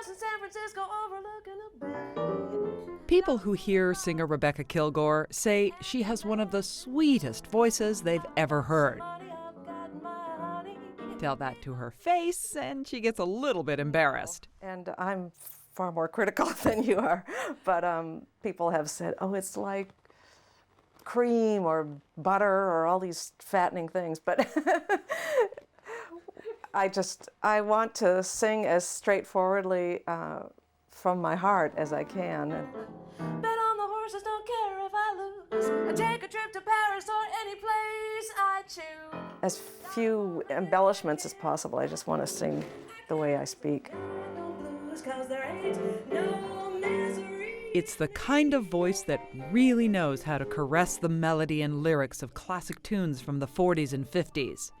house in San Francisco overlooking a bay. People who hear singer Rebecca Kilgore say she has one of the sweetest voices they've ever heard. Tell that to her face, and she gets a little bit embarrassed. And I'm far more critical than you are, but people have said, oh, it's like cream or butter or all these fattening things, but I want to sing as straightforwardly from my heart as I can. Bet on the horses, don't care if I lose. I take a trip to Paris or any place I choose. As few embellishments as possible. I just want to sing the way I speak. It's the kind of voice that really knows how to caress the melody and lyrics of classic tunes from the 40s and 50s.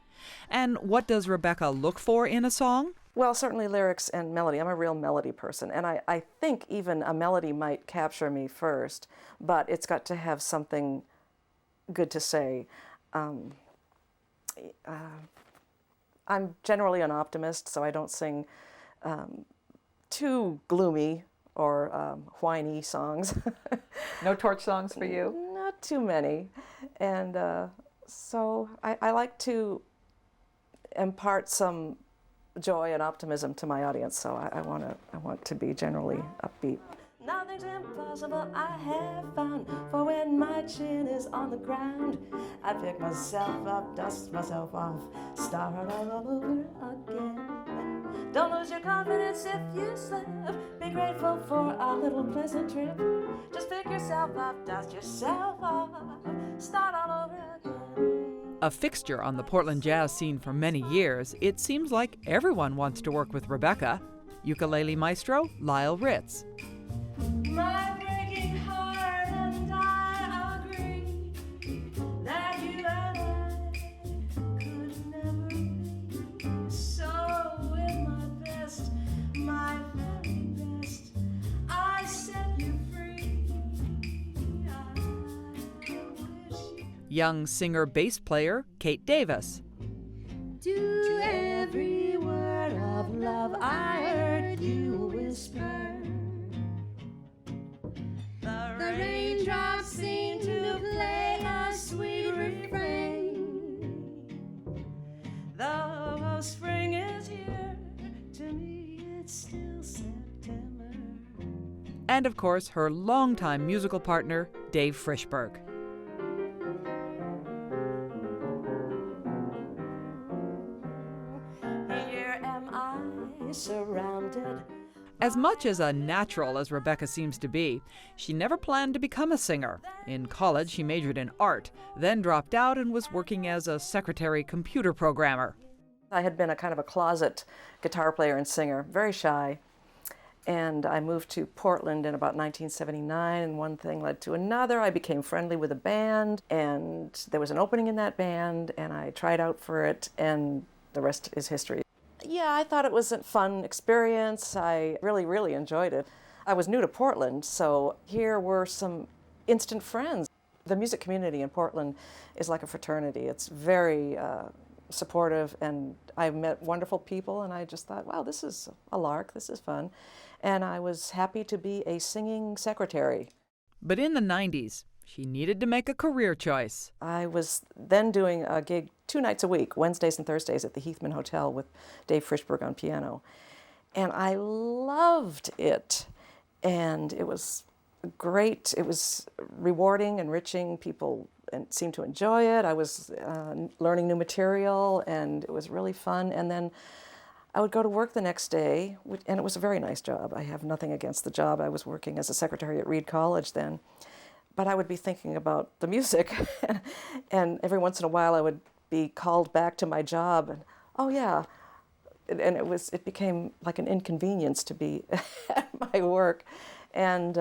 And what does Rebecca look for in a song? Well, certainly lyrics and melody. I'm a real melody person, and I think even a melody might capture me first, but it's got to have something good to say. I'm generally an optimist, so I don't sing too gloomy or whiny songs. No torch songs for you? Not too many. And so I like to impart some joy and optimism to my audience, so I want to be generally upbeat. Nothing's impossible, I have found, for when my chin is on the ground, I pick myself up, dust myself off, start all over again. Don't lose your confidence if you slip, be grateful for a little pleasant trip. Just pick yourself up, dust yourself off, start all over again. A fixture on the Portland jazz scene for many years, it seems like everyone wants to work with Rebecca. Ukulele maestro Lyle Ritz. My breaking heart and I agree that you and I could never be. So with my best, my very best, I set you free. I wish you... Young singer-bass player Kate Davis. To every word of love I heard you whisper. The raindrops seem to play a sweet refrain. Though spring is here, to me it's still September. And of course, her longtime musical partner, Dave Frishberg. Here am I, surrounded. As much as a natural as Rebecca seems to be, she never planned to become a singer. In college, she majored in art, then dropped out and was working as a secretary computer programmer. I had been a kind of a closet guitar player and singer, very shy. And I moved to Portland in about 1979, and one thing led to another. I became friendly with a band, and there was an opening in that band, and I tried out for it, and the rest is history. Yeah, I thought it was a fun experience. I really, really enjoyed it. I was new to Portland, so here were some instant friends. The music community in Portland is like a fraternity. It's very supportive, and I met wonderful people, and I just thought, wow, this is a lark, this is fun. And I was happy to be a singing secretary. But in the 90s, she needed to make a career choice. I was then doing a gig 2 nights a week, Wednesdays and Thursdays at the Heathman Hotel with Dave Frishberg on piano. And I loved it. And it was great. It was rewarding, enriching. People seemed to enjoy it. I was learning new material, and it was really fun. And then I would go to work the next day, and it was a very nice job. I have nothing against the job. I was working as a secretary at Reed College then. But I would be thinking about the music, and every once in a while I would be called back to my job, and oh yeah, and it became like an inconvenience to be at my work, and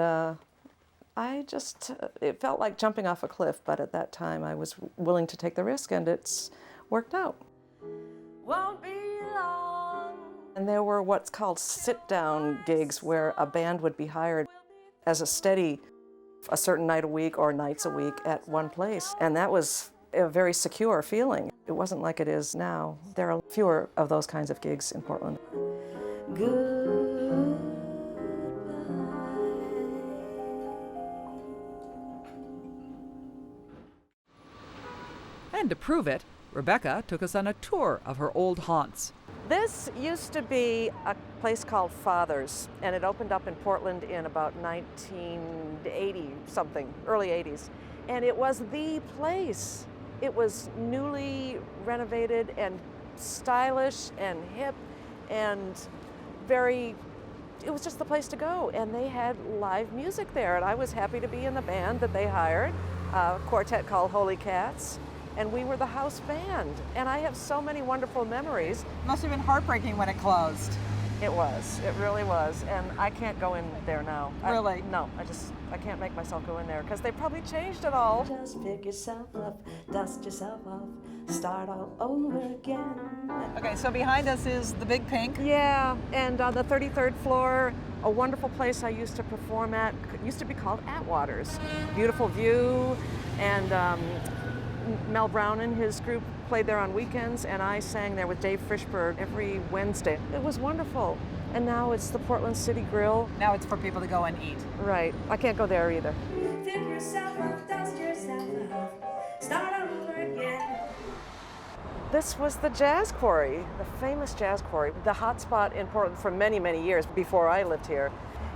it felt like jumping off a cliff, but at that time I was willing to take the risk, and it's worked out. Won't be long. And there were what's called sit-down gigs where a band would be hired as a steady a certain night a week or nights a week at one place. And that was a very secure feeling. It wasn't like it is now. There are fewer of those kinds of gigs in Portland. Good. And to prove it, Rebecca took us on a tour of her old haunts. This used to be a place called Father's, and it opened up in Portland in about 1980 something, early 80s. And it was the place. It was newly renovated and stylish and hip and it was just the place to go. And they had live music there, and I was happy to be in the band that they hired, a quartet called Holy Cats. And we were the house band. And I have so many wonderful memories. Must have been heartbreaking when it closed. It was. It really was. And I can't go in there now. Really? No, I can't make myself go in there because they probably changed it all. Just pick yourself up, dust yourself off, start all over again. Okay, so behind us is the Big Pink. Yeah, and on the 33rd floor, a wonderful place I used to perform at, used to be called Atwater's. Beautiful view, and Mel Brown and his group played there on weekends, and I sang there with Dave Frishberg every Wednesday. It was wonderful. And now it's the Portland City Grill. Now it's for people to go and eat. Right. I can't go there either. Pick yourself up, dust yourself off, start all over again. This was the Jazz Quarry, the famous Jazz Quarry, the hot spot in Portland for many, many years before I lived here.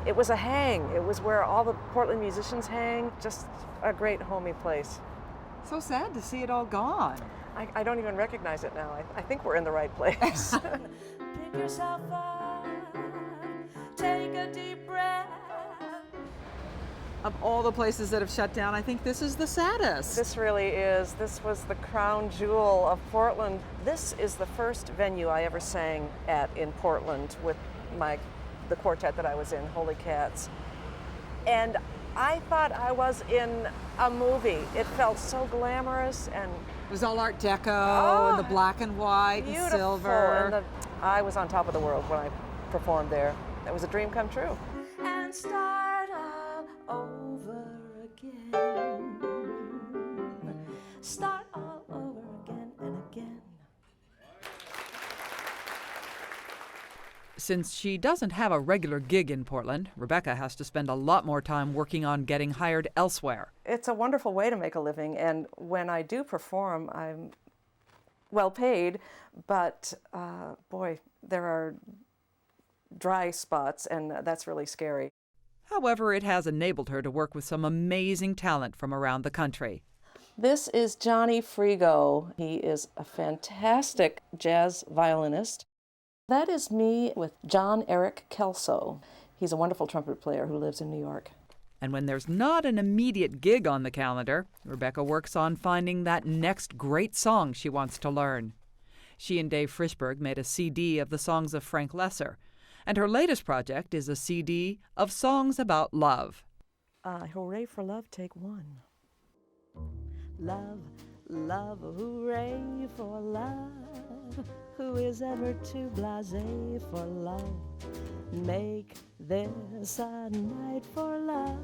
It was a hang. It was where all the Portland musicians hang. Just a great homey place. So sad to see it all gone. I don't even recognize it now. I think we're in the right place. Pick yourself up, take a deep breath. Of all the places that have shut down, I think this is the saddest. This really is. This was the crown jewel of Portland. This is the first venue I ever sang at in Portland with the quartet that I was in, Holy Cats. And I thought I was in a movie. It felt so glamorous and It was all Art Deco and the black and white and beautiful. silver. And I was on top of the world when I performed there. It was a dream come true. And start all over again. Start all over again and again. Since she doesn't have a regular gig in Portland, Rebecca has to spend a lot more time working on getting hired elsewhere. It's a wonderful way to make a living, and when I do perform, I'm well paid, but boy, there are dry spots, and that's really scary. However, it has enabled her to work with some amazing talent from around the country. This is Johnny Frigo. He is a fantastic jazz violinist. That is me with John Eric Kelso. He's a wonderful trumpet player who lives in New York. And when there's not an immediate gig on the calendar, Rebecca works on finding that next great song she wants to learn. She and Dave Frishberg made a CD of the songs of Frank Lesser, and her latest project is a CD of songs about love. Hooray for love, take one. Love, love, hooray for love. Who is ever too blasé for love? Make this a night for love.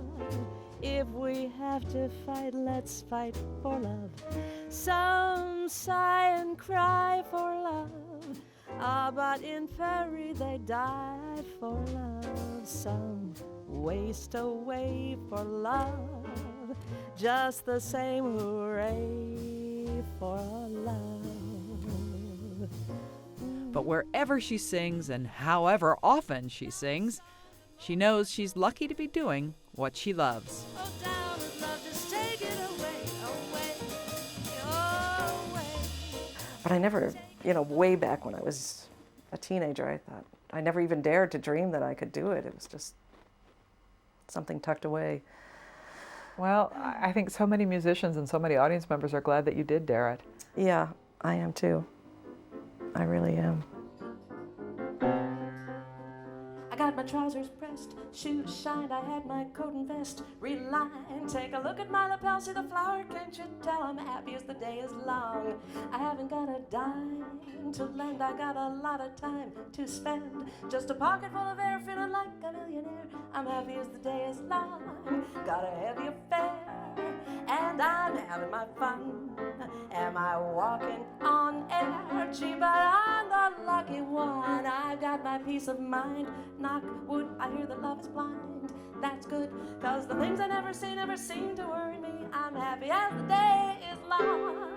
If we have to fight, let's fight for love. Some sigh and cry for love. But in Paris they die for love. Some waste away for love. Just the same, hooray for love. But wherever she sings and however often she sings, she knows she's lucky to be doing what she loves. Oh, down with love, just take it away, away. But I never, way back when I was a teenager, I thought, I never even dared to dream that I could do it. It was just something tucked away. Well, I think so many musicians and so many audience members are glad that you did dare it. Yeah, I am too. I really am. I got my trousers pressed, shoes shined, I had my coat and vest relined. Take a look at my lapel, see the flower, can't you tell I'm happy as the day is long. I haven't got a dime to lend, I got a lot of time to spend. Just a pocket full of air, feeling like a millionaire. I'm happy as the day is long. Got a heavy affair, and I'm having my fun. Am I walking on air? Gee, but I'm the lucky one. I've got my peace of mind. Knock wood, I hear that love is blind. That's good, cause the things I never see never seem to worry me. I'm happy as the day is long.